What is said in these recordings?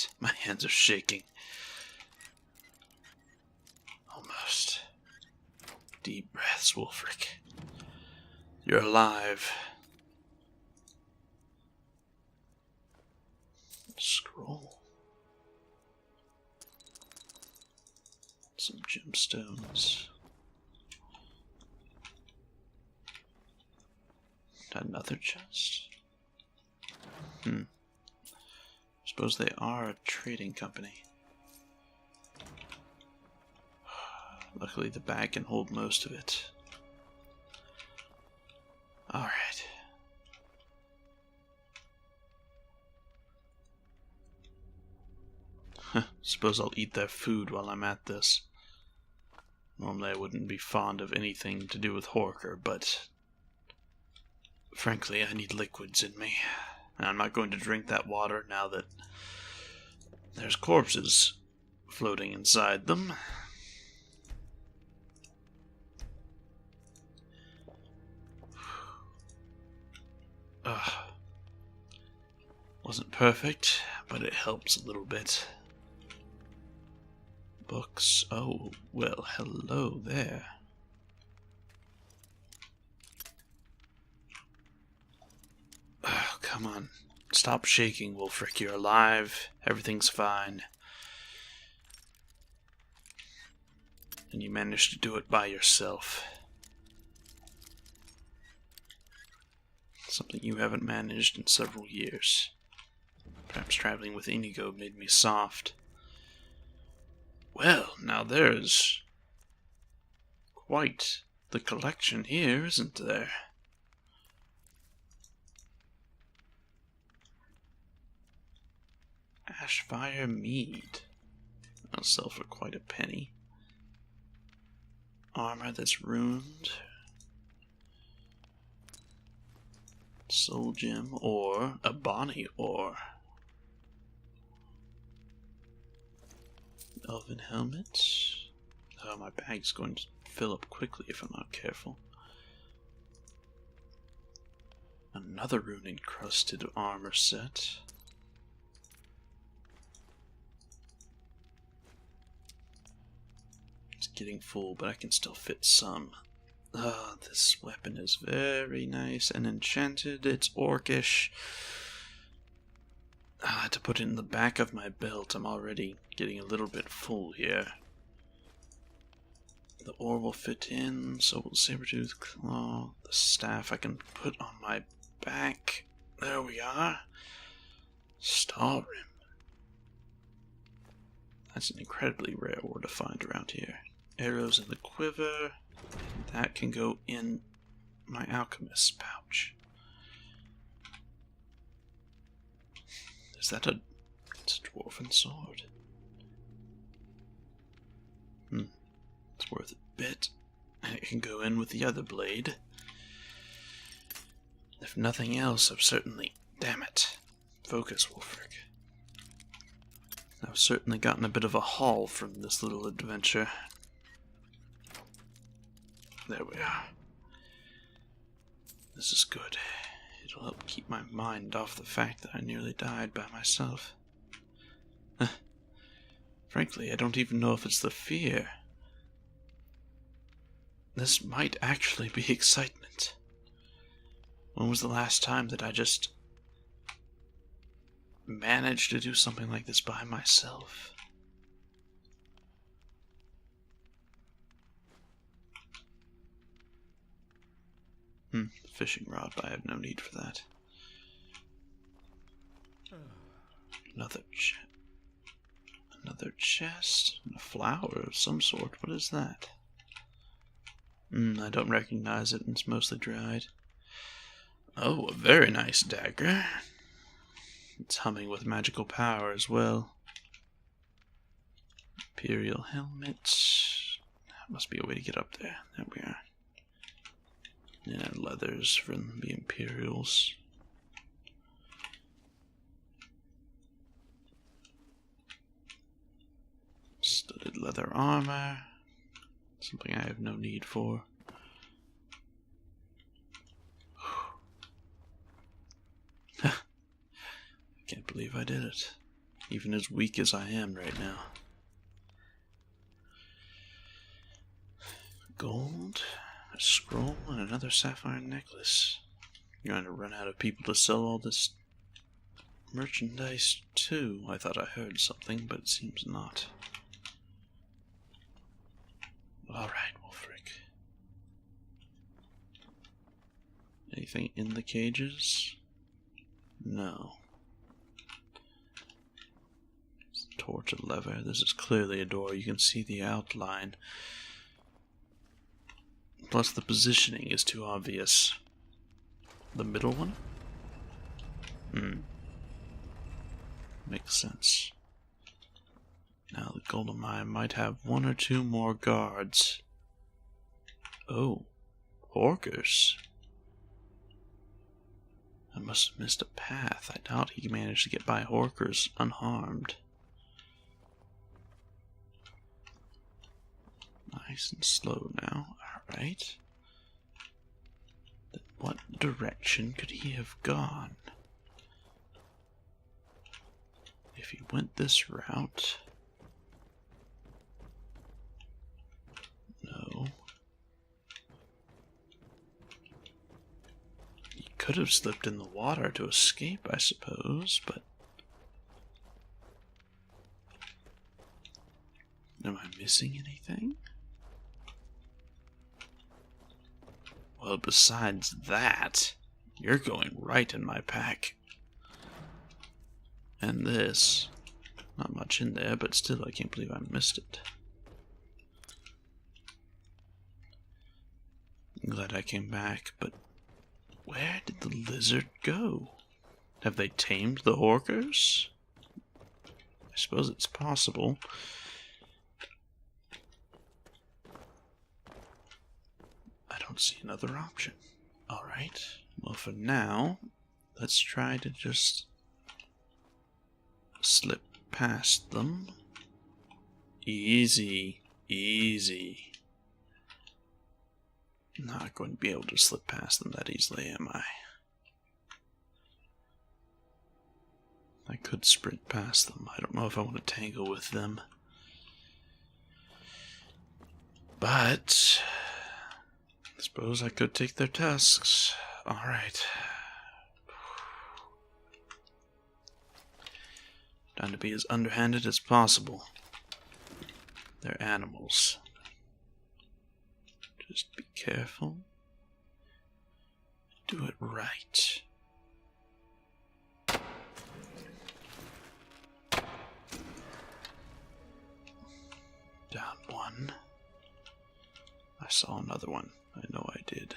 it. My hands are shaking. Almost. Deep breaths, Wolfric. You're alive. Scroll. Some gemstones. Another chest? Suppose they are a trading company. Luckily the bag can hold most of it. Alright. Suppose I'll eat their food while I'm at this. Normally I wouldn't be fond of anything to do with Horker, but frankly I need liquids in me. And I'm not going to drink that water now that there's corpses floating inside them. Wasn't perfect, but it helps a little bit. Books. Oh, well, hello there. Oh, come on. Stop shaking, Wolfric. You're alive. Everything's fine. And you managed to do it by yourself. Something you haven't managed in several years. Perhaps traveling with Inigo made me soft. Well, now there's quite the collection here, isn't there? Ashfire mead. That'll sell for quite a penny. Armor that's ruined. Soul gem or a bonny ore. Elven helmet. Oh, my bag's going to fill up quickly if I'm not careful. Another rune-encrusted armor set. It's getting full, but I can still fit some. This weapon is very nice and enchanted. It's orcish. I had to put it in the back of my belt. I'm already getting a little bit full here. The ore will fit in, so will saber-tooth claw. The staff I can put on my back. There we are. Star rim. That's an incredibly rare ore to find around here. Arrows in the quiver. That can go in my alchemist's pouch. Is that it's a dwarven sword? It's worth a bit. And it can go in with the other blade. If nothing else, I've certainly... Damn it. Focus, Wolfric. I've certainly gotten a bit of a haul from this little adventure. There we are. This is good. It'll help keep my mind off the fact that I nearly died by myself. Frankly, I don't even know if it's the fear. This might actually be excitement. When was the last time that I just managed to do something like this by myself? Fishing rod, but I have no need for that. Another chest, and a flower of some sort. What is that? I don't recognize it, and it's mostly dried. Oh, a very nice dagger. It's humming with magical power as well. Imperial helmet. Must be a way to get up there. There we are. Yeah, leathers from the Imperials. Studded leather armor. Something I have no need for. I can't believe I did it. even as weak as I am right now. Gold, a scroll, and another sapphire necklace. You're going to run out of people to sell all this merchandise too. I thought I heard something, but it seems not. Alright, Wolfric. Anything in the cages? No. Torch and lever. This is clearly a door. You can see the outline. Plus the positioning is too obvious. The middle one? Makes sense. Now the golden mine might have one or two more guards. Oh, Horkers. I must have missed a path. I doubt he managed to get by Horkers unharmed. Nice and slow now. Alright. Then what direction could he have gone? If he went this route... No. He could have slipped in the water to escape, I suppose, but... Am I missing anything? Well, besides that, you're going right in my pack. And this. Not much in there, but still I can't believe I missed it. I'm glad I came back, but where did the lizard go? Have they tamed the Horkers? I suppose it's possible. I don't see another option. Alright, well for now, let's try to just slip past them. Easy, easy. Not going to be able to slip past them that easily, am I? I could sprint past them. I don't know if I want to tangle with them. But I suppose I could take their tusks. Alright. Trying to be as underhanded as possible. They're animals. Just be careful. Do it right. Down one. I saw another one. I know I did.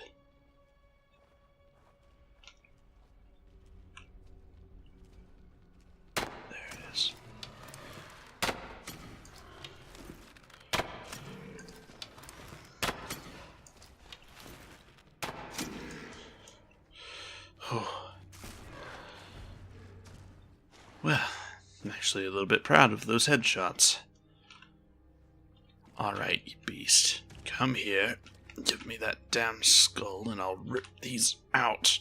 There it is. Oh. Well, I'm actually a little bit proud of those headshots. Alright, you beast. Come here. Give me that damn skull and I'll rip these out.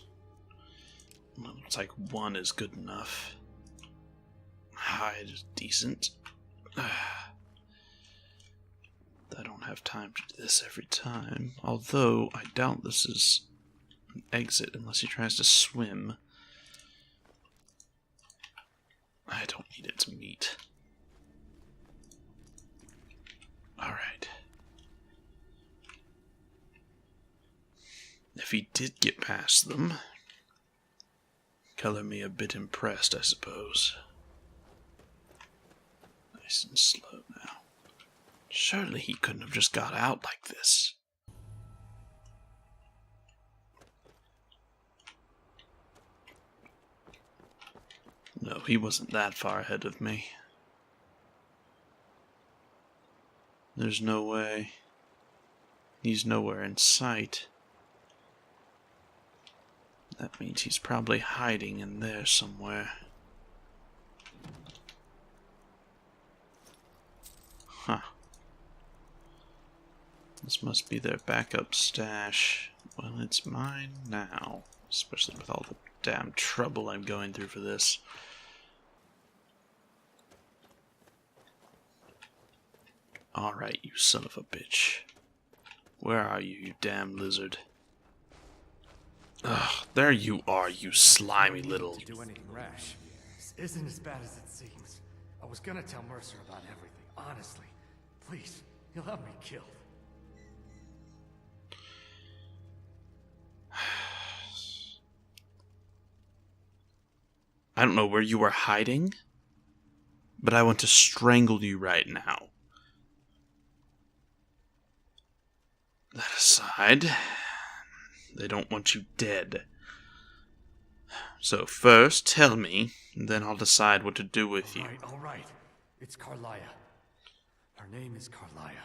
Well, looks like one is good enough. Hide is decent. I don't have time to do this every time. Although, I doubt this is an exit unless he tries to swim. I don't need its meat. Alright. If he did get past them, color me a bit impressed, I suppose. Nice and slow now. Surely he couldn't have just got out like this. No, he wasn't that far ahead of me. There's no way. He's nowhere in sight. That means he's probably hiding in there somewhere. Huh. This must be their backup stash. Well, it's mine now. Especially with all the damn trouble I'm going through for this. Alright, you son of a bitch. Where are you, you damn lizard? Ugh, there you are, you slimy little... To do anything rash. This isn't as bad as it seems. I was gonna tell Mercer about everything, honestly. Please, he'll have me killed. I don't know where you are hiding, but I want to strangle you right now. That aside, they don't want you dead. So first, tell me, then I'll decide what to do with you. All right. It's Carlia. Her name is Carlia.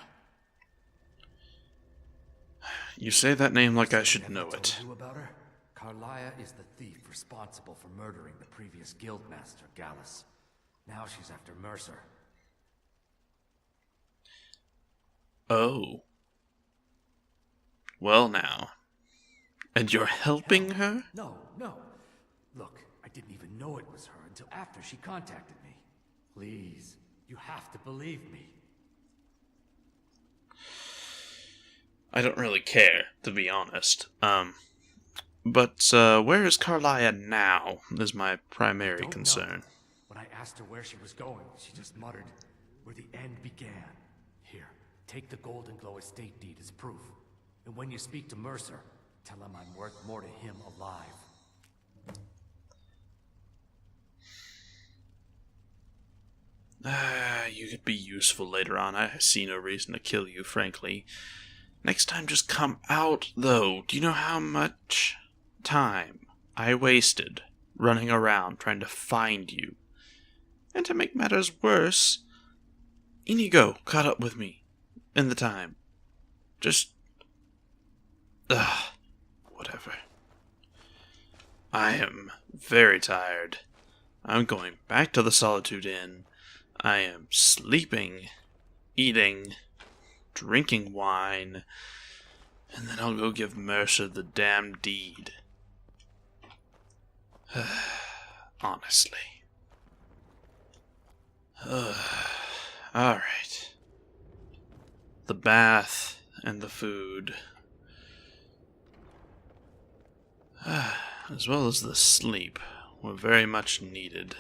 You say that name like I should know Told it. you about her? Carlia is the thief responsible for murdering the previous guildmaster, Gallus. Now she's after Mercer. Oh. Well now. And you're helping her? No. Look, I didn't even know it was her until after she contacted me. Please, you have to believe me. I don't really care, to be honest. But where is Carlia now, is my primary Don't concern. know. When I asked her where she was going, she just muttered, "Where the end began." Here, take the Golden Glow estate deed as proof. And when you speak to Mercer, tell him I'm worth more to him alive. You could be useful later on. I see no reason to kill you, frankly. Next time, just come out, though. Do you know how much time I wasted running around trying to find you? And to make matters worse, Inigo caught up with me in the time. Just... whatever. I am very tired. I'm going back to the Solitude Inn. I am sleeping, eating, drinking wine, and then I'll go give Mercer the damn deed. Honestly. Alright. The bath and the food. As well as the sleep were very much needed.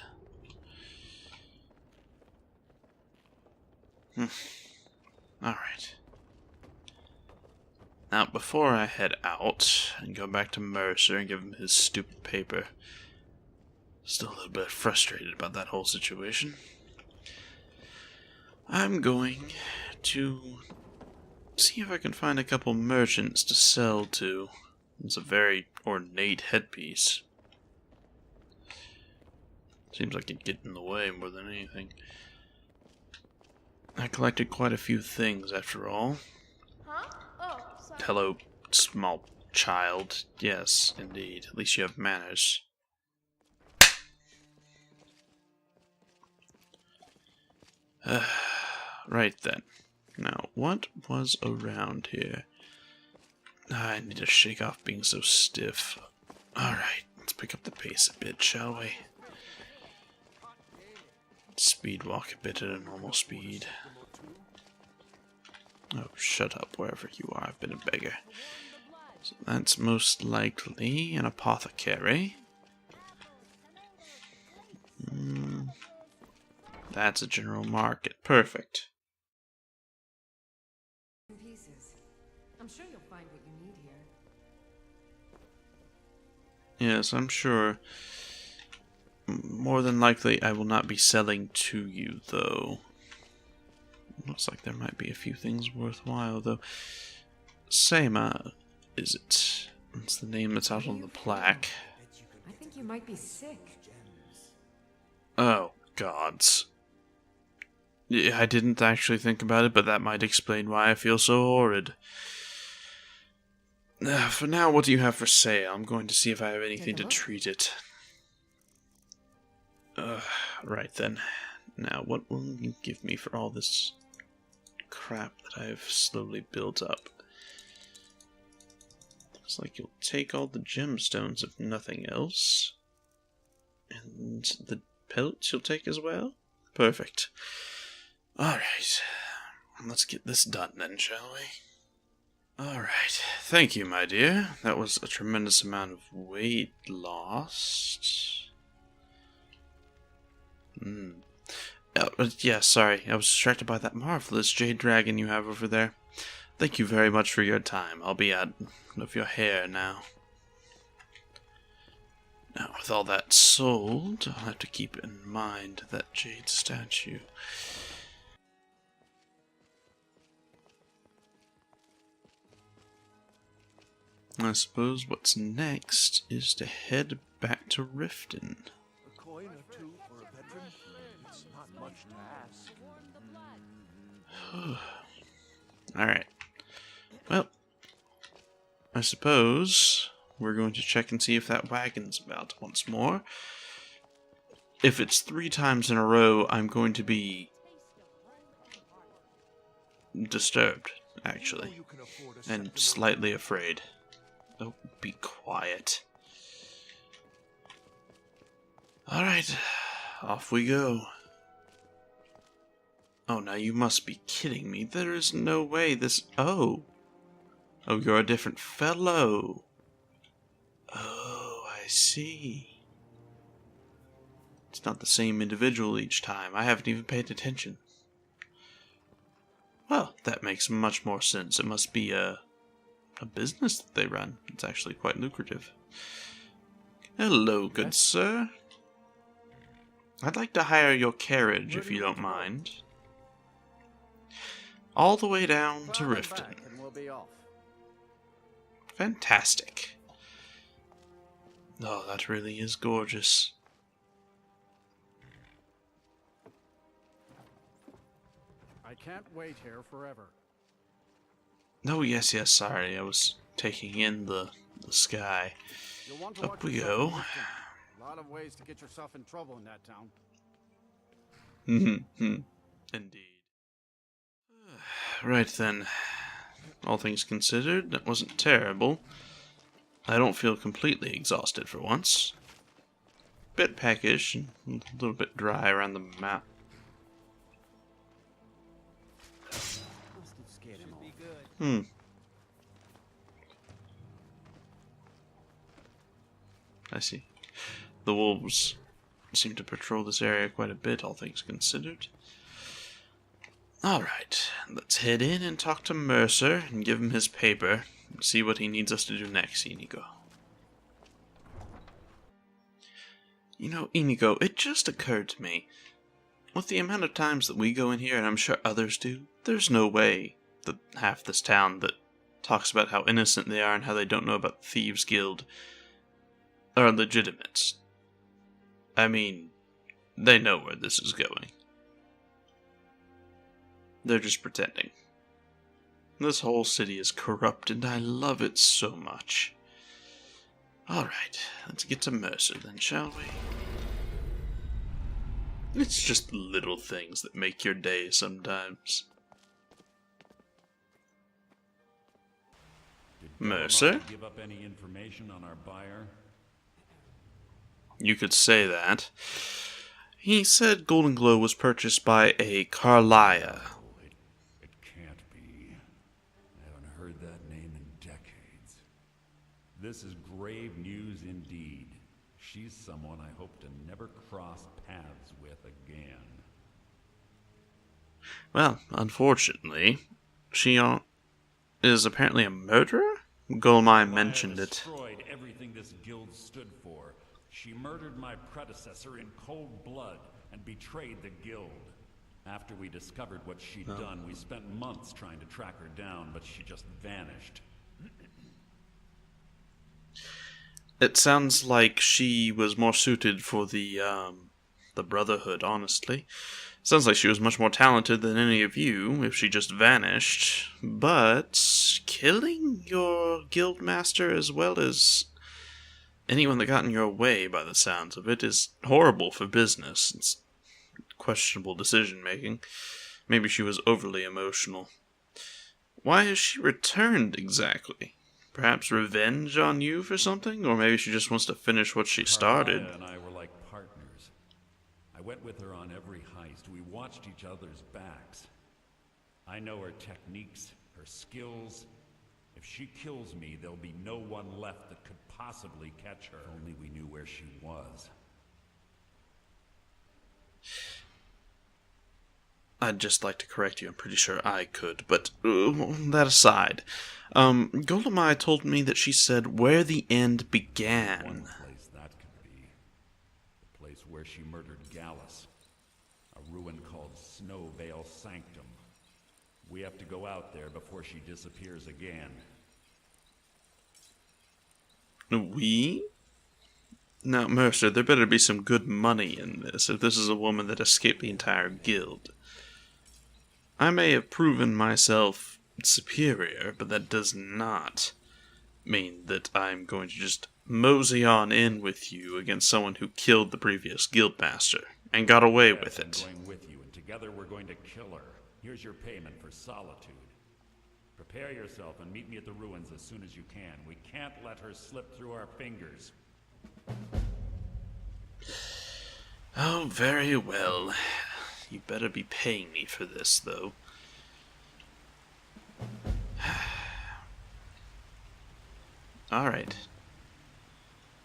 Alright. Now, before I head out and go back to Mercer and give him his stupid paper, still a little bit frustrated about that whole situation, I'm going to see if I can find a couple merchants to sell to. It's a very ornate headpiece. Seems like it'd get in the way more than anything. I collected quite a few things, after all. Huh? Oh, sorry. Hello, small child. Yes, indeed. At least you have manners. Right then. Now, what was around here? I need to shake off being so stiff. Alright, let's pick up the pace a bit, shall we? Speed walk a bit at a normal speed. Oh, shut up wherever you are. I've been a beggar. So that's most likely an apothecary. That's a general market. Perfect. Pieces. I'm sure you'll find what you need here. Yes, I'm sure. More than likely, I will not be selling to you, though. Looks like there might be a few things worthwhile, though. Seima, is it? It's the name that's out on the plaque. I think you might be sick. Oh, gods. I didn't actually think about it, but that might explain why I feel so horrid. For now, what do you have for sale? I'm going to see if I have anything to treat it. Right then. Now, what will you give me for all this crap that I've slowly built up? Looks like you'll take all the gemstones, if nothing else. And the pelts you'll take as well? Perfect. Alright. Let's get this done then, shall we? Alright. Thank you, my dear. That was a tremendous amount of weight lost. Yeah, sorry. I was distracted by that marvelous jade dragon you have over there. Thank you very much for your time. I'll be out of your hair now. Now, with all that sold, I'll have to keep in mind that jade statue. I suppose what's next is to head back to Riften. A coin or two for a veteran? It's not much to ask. Alright. Well, I suppose we're going to check and see if that wagon's about once more. If it's 3 times in a row, I'm going to be disturbed, actually, and slightly afraid. Oh, be quiet. Alright, off we go. Oh, now you must be kidding me. There is no way this... Oh, you're a different fellow. Oh, I see. It's not the same individual each time. I haven't even paid attention. Well, that makes much more sense. It must be a business that they run. It's actually quite lucrative. Hello, good sir. I'd like to hire your carriage, if you don't mind. All the way down to Riften. Fantastic. Oh, that really is gorgeous. I can't wait here forever. Oh, yes, sorry. I was taking in the sky. You'll want to Up watch we yourself go. in Houston. A lot of ways to get yourself in trouble in that town. Indeed. Right then. All things considered, that wasn't terrible. I don't feel completely exhausted for once. Bit peckish and a little bit dry around the mouth. I see. The wolves seem to patrol this area quite a bit, all things considered. Alright, let's head in and talk to Mercer and give him his paper and see what he needs us to do next, Inigo. You know, Inigo, it just occurred to me. With the amount of times that we go in here, and I'm sure others do, there's no way that half this town that talks about how innocent they are and how they don't know about the Thieves Guild are legitimate. I mean, they know where this is going. They're just pretending. This whole city is corrupt, and I love it so much. Alright, let's get to Mercer then, shall we? It's just little things that make your day sometimes. Mercer? Give up any information on our buyer? You could say that. He said Golden Glow was purchased by a Carlia. It can't be. I haven't heard that name in decades. This is grave news indeed. She's someone I hope to never cross paths with again. Well, unfortunately, she is apparently a murderer? Golmai mentioned it. Destroyed everything this guild stood for. She murdered my predecessor in cold blood and betrayed the guild. After we discovered what she'd done, we spent months trying to track her down, but she just vanished. It sounds like she was more suited for the Brotherhood, honestly. Sounds like she was much more talented than any of you, if she just vanished. But killing your guildmaster as well as anyone that got in your way, by the sounds of it, is horrible for business. It's questionable decision-making. Maybe she was overly emotional. Why has she returned, exactly? Perhaps revenge on you for something? Or maybe she just wants to finish what she started. Carlia and I were like partners. I went with her on every heist. We watched each other's backs. I know her techniques, her skills. If she kills me, there'll be no one left that could possibly catch her. If only we knew where she was. I'd just like to correct you. I'm pretty sure I could, but that aside, Golemai told me that she said where the end One began. place that could be. The place where she murdered Gallus. A ruin called Snow Vale Sanctum. We have to go out there before she disappears again. We? Now, Mercer, there better be some good money in this, if this is a woman that escaped the entire guild. I may have proven myself superior, but that does not mean that I'm going to just mosey on in with you against someone who killed the previous guildmaster and got away with it. I'm going with you, and together we're going to kill her. Here's your payment for solitude. Prepare yourself and meet me at the ruins as soon as you can. We can't let her slip through our fingers. Oh, very well. You better be paying me for this, though. Alright.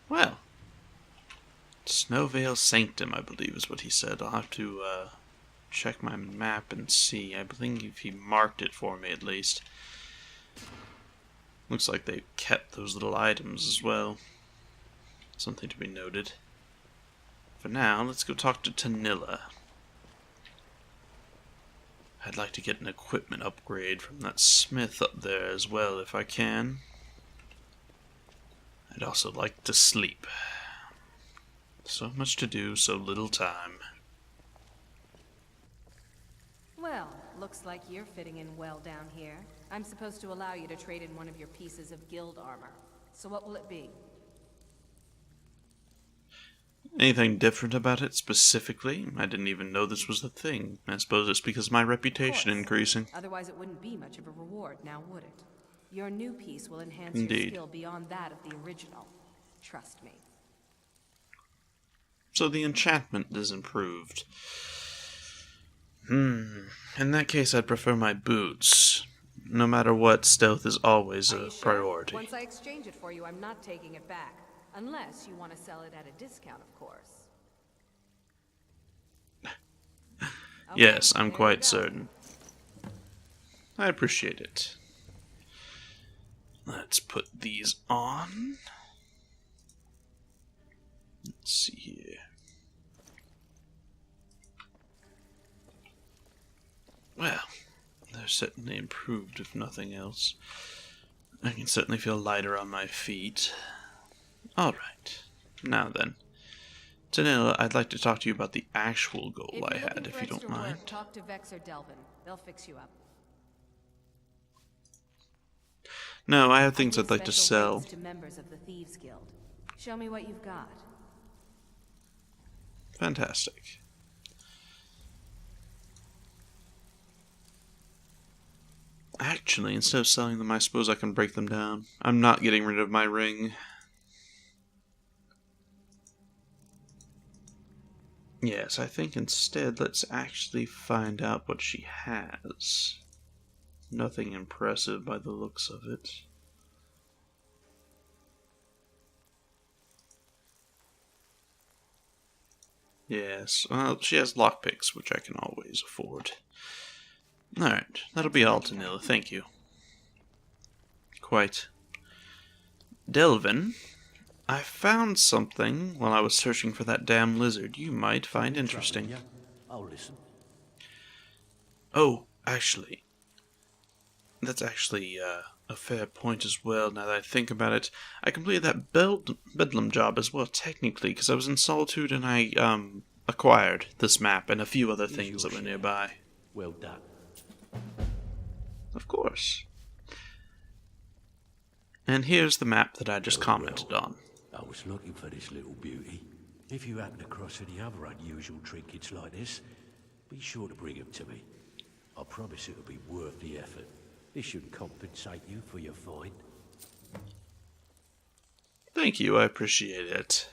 Well. Snowvale Sanctum, I believe is what he said. I'll have to check my map and see. I believe he marked it for me, at least. Looks like they kept those little items as well. Something to be noted. For now, let's go talk to Tanilla. I'd like to get an equipment upgrade from that smith up there as well, if I can. I'd also like to sleep. So much to do, so little time. Well, looks like you're fitting in well down here. I'm supposed to allow you to trade in one of your pieces of guild armor. So what will it be? Anything different about it specifically? I didn't even know this was a thing. I suppose it's because of my reputation increasing. Otherwise it wouldn't be much of a reward, now would it? Your new piece will enhance Indeed. your skill beyond that of the original. Trust me. So the enchantment is improved. In that case, I'd prefer my boots. No matter what, stealth is always Are a you sure? priority. Once I exchange it for you, I'm not taking it back. Unless you want to sell it at a discount, of course. Yes, I'm there you quite go. certain. I appreciate it. Let's put these on. Let's see here. Well, they're certainly improved, if nothing else. I can certainly feel lighter on my feet. Alright. Now then. Tanilla, I'd like to talk to you about the actual goal I had, if you don't mind. Talk to Vex or Delvin. They'll fix you up. No, I have things I I'd like to special sell. rates to members of the Thieves Guild. Show me what you've got. Fantastic. Actually, instead of selling them, I suppose I can break them down. I'm not getting rid of my ring. Yes, I think instead let's actually find out what she has. Nothing impressive by the looks of it. Yes, well, she has lockpicks, which I can always afford. Alright, that'll be all, Tanilla, thank you. Quite. Delvin, I found something while I was searching for that damn lizard you might find interesting. Yeah, I'll listen. Oh, actually, that's actually a fair point as well, now that I think about it. I completed that Bedlam job as well, technically, because I was in Solitude and I acquired this map and a few other things that were nearby. Well done. Of course. And here's the map that I just commented on. I was looking for this little beauty. If you happen across any other unusual trinkets like this, be sure to bring them to me. I promise it'll be worth the effort. This should compensate you for your find. Thank you, I appreciate it.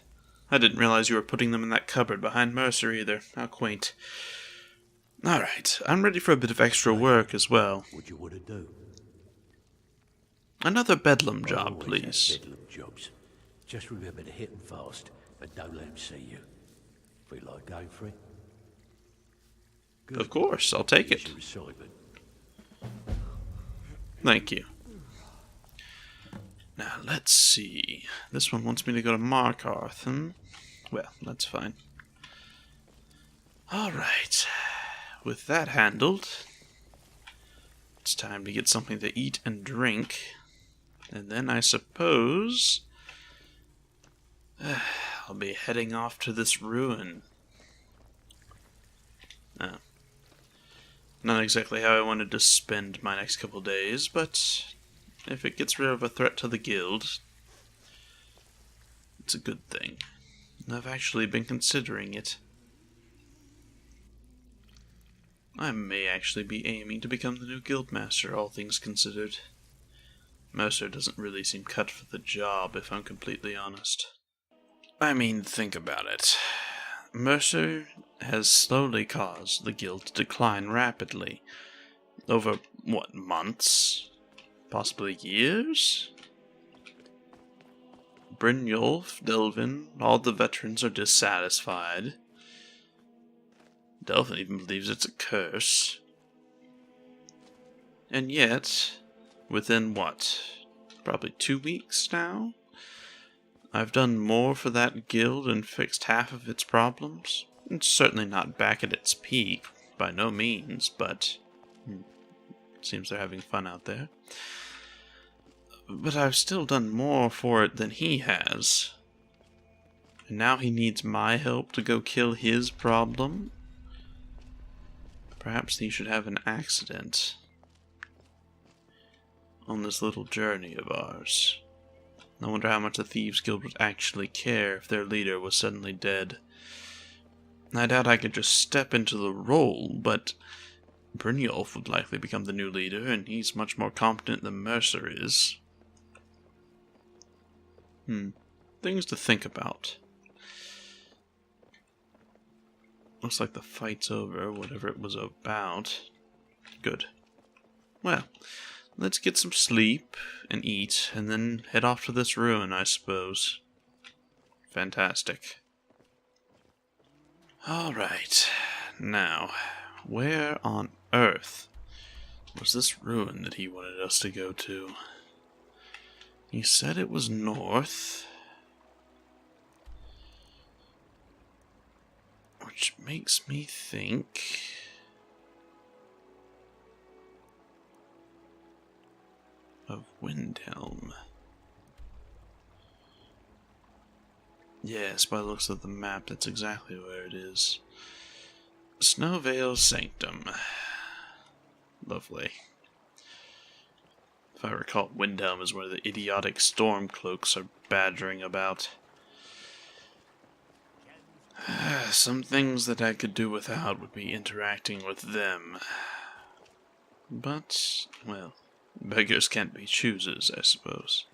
I didn't realize you were putting them in that cupboard behind Mercer either. How quaint. Alright, I'm ready for a bit of extra work as well. What do you want to do? Another bedlam I job, always please. have bedlam jobs. Just remember to hit them fast and don't let them see you. Feel like going for it? Good. Of course, I'll take Here's it. your assignment. Thank you. Now, let's see. This one wants me to go to Markarth, Well, that's fine. Alright. With that handled, it's time to get something to eat and drink. And then I suppose I'll be heading off to this ruin. Not exactly how I wanted to spend my next couple days, but if it gets rid of a threat to the guild, it's a good thing. And I've actually been considering it. I may actually be aiming to become the new guildmaster, all things considered. Mercer doesn't really seem cut for the job, if I'm completely honest. I mean, think about it. Mercer has slowly caused the guild to decline rapidly. Over, what, months? Possibly years? Brynjolf, Delvin, all the veterans are dissatisfied. Delvin even believes it's a curse. And yet, within what? Probably 2 weeks now? I've done more for that guild and fixed half of its problems. It's certainly not back at its peak, by no means, but seems they're having fun out there. But I've still done more for it than he has. And now he needs my help to go kill his problem? Perhaps he should have an accident on this little journey of ours. I wonder how much the Thieves Guild would actually care if their leader was suddenly dead. I doubt I could just step into the role, but Brynjolf would likely become the new leader, and he's much more competent than Mercer is. Things to think about. Looks like the fight's over, whatever it was about. Good. Well, let's get some sleep and eat, and then head off to this ruin, I suppose. Fantastic. Alright. Now, where on earth was this ruin that he wanted us to go to? He said it was north. Which makes me think of Windhelm. Yes, by the looks of the map, that's exactly where it is. Snowvale Sanctum. Lovely. If I recall, Windhelm is where the idiotic Stormcloaks are badgering about. Some things that I could do without would be interacting with them. But, well, beggars can't be choosers, I suppose.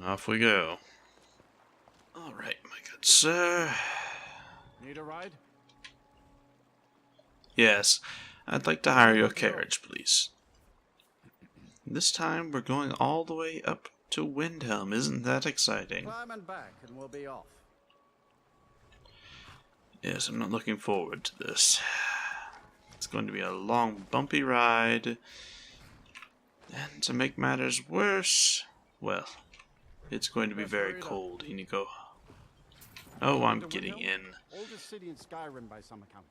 Off we go. Alright, my good sir. Need a ride? Yes, I'd like to hire your carriage, please. This time we're going all the way up to Windhelm. Isn't that exciting? Climb and back, and we'll be off. Yes, I'm not looking forward to this. It's going to be a long, bumpy ride. And to make matters worse, well, it's going to be very cold, Inigo. Oh, I'm getting in. Oldest city in Skyrim by some accounts.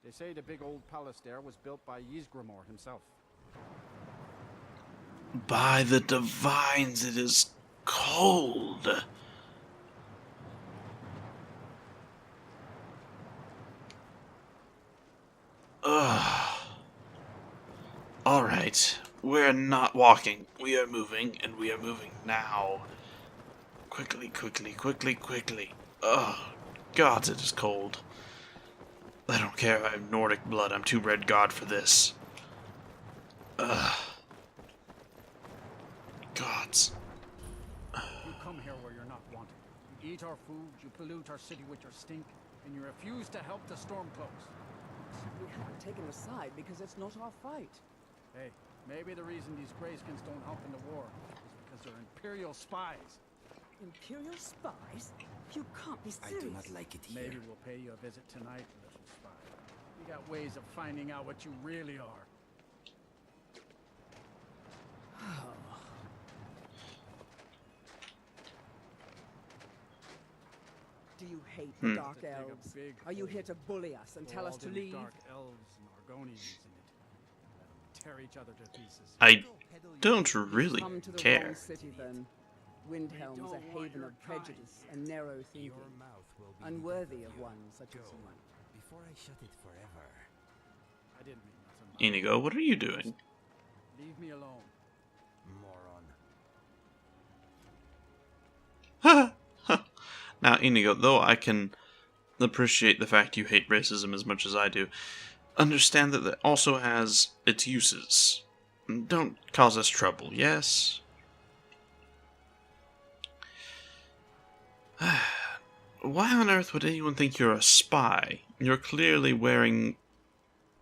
They say the big old palace there was built by Ysgramor himself. By the divines, it is cold. Ugh. Alright, we're not walking. We are moving, and we are moving now. Quickly, quickly, quickly, quickly. Oh, gods, it is cold. I don't care if I have Nordic blood. I'm too red god for this. Ugh. Gods. You come here where you're not wanted. You eat our food, you pollute our city with your stink. and you refuse to help the Stormcloaks. We haven't taken a side because it's not our fight. Hey, maybe the reason these Greyskins don't help in the war is because they're Imperial spies. Imperial spies? You can't be serious. I do not like it here. Maybe we'll pay you a visit tonight, little spy. We got ways of finding out what you really are. Do you hate the Dark Dig a Elves? big Are you hole. here to bully us and tell us to All them leave? Dark elves and Argonians in it. Let them tear each other to pieces. I don't really Come to the care. wrong city, then. Windhelm's a haven of prejudice and narrow thieving, unworthy of one such as you. Before I shut it forever. I didn't mean nothing. Inigo, what are you doing? Leave me alone. Moron. Now, Inigo, though I can appreciate the fact you hate racism as much as I do, understand that it also has its uses. Don't cause us trouble, yes? Why on earth would anyone think you're a spy? You're clearly wearing,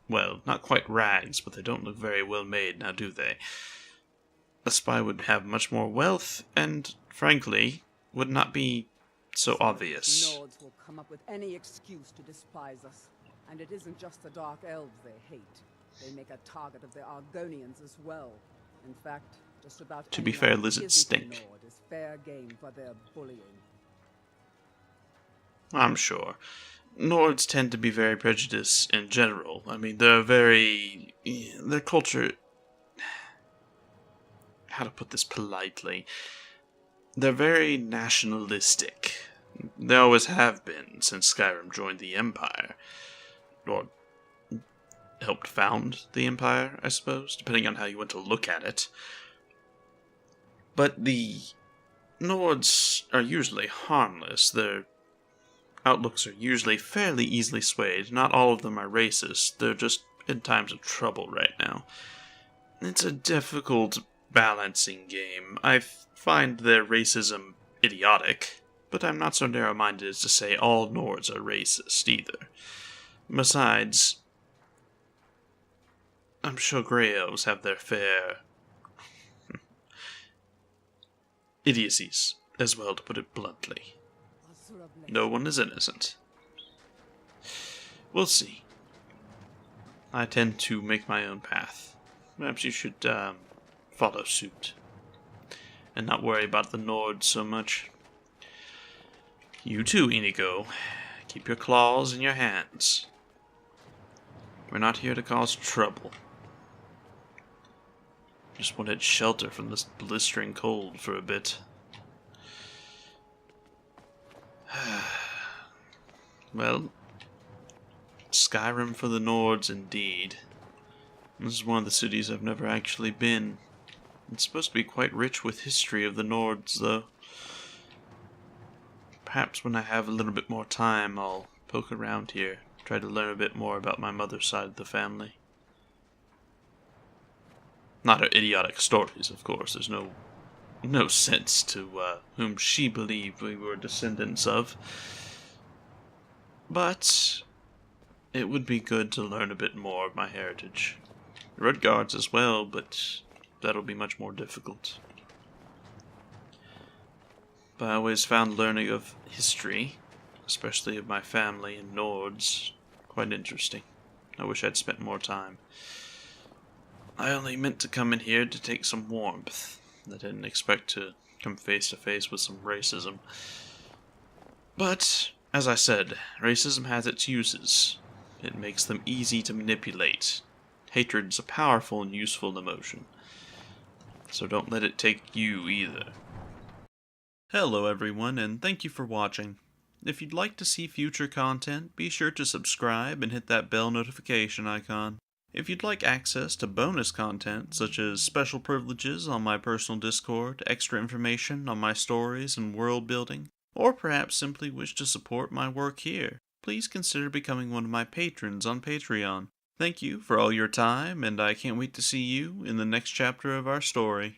well, not quite rags, but they don't look very well made, now do they? A spy would have much more wealth, and, frankly, would not be so obvious. Nords will come up with any excuse to despise us. And it isn't just the Dark Elves they hate. They make a target of the Argonians as well. In fact, just about To be anyone fair, who lizards isn't a stink. Nord is fair game for their bullying. I'm sure. Nords tend to be very prejudiced in general. I mean, they're very... their culture... How to put this politely? They're very nationalistic. They always have been since Skyrim joined the Empire. Or helped found the Empire, I suppose, depending on how you want to look at it. But the Nords are usually harmless. Their outlooks are usually fairly easily swayed. Not all of them are racist. They're just in times of trouble right now. It's a difficult balancing game. I find their racism idiotic, but I'm not so narrow-minded as to say all Nords are racist either. Besides, I'm sure Grey Elves have their fair idiocies as well, to put it bluntly. No one is innocent. We'll see. I tend to make my own path. Perhaps you should follow suit and not worry about the Nords so much. You too, Inigo. Keep your claws in your hands. We're not here to cause trouble. Just wanted shelter from this blistering cold for a bit. Well, Skyrim for the Nords indeed. This is one of the cities I've never actually been. It's supposed to be quite rich with history of the Nords, though. Perhaps when I have a little bit more time, I'll poke around here, try to learn a bit more about my mother's side of the family. Not her idiotic stories, of course. There's no sense to whom she believed we were descendants of. But it would be good to learn a bit more of my heritage. Red Guards as well, but that'll be much more difficult. But I always found learning of history, especially of my family and Nords, quite interesting. I wish I'd spent more time. I only meant to come in here to take some warmth. I didn't expect to come face to face with some racism. But, as I said, racism has its uses. It makes them easy to manipulate. Hatred's a powerful and useful emotion. So don't let it take you either. Hello everyone, and thank you for watching. If you'd like to see future content, be sure to subscribe and hit that bell notification icon. If you'd like access to bonus content, such as special privileges on my personal Discord, extra information on my stories and world building, or perhaps simply wish to support my work here, please consider becoming one of my patrons on Patreon. Thank you for all your time, and I can't wait to see you in the next chapter of our story.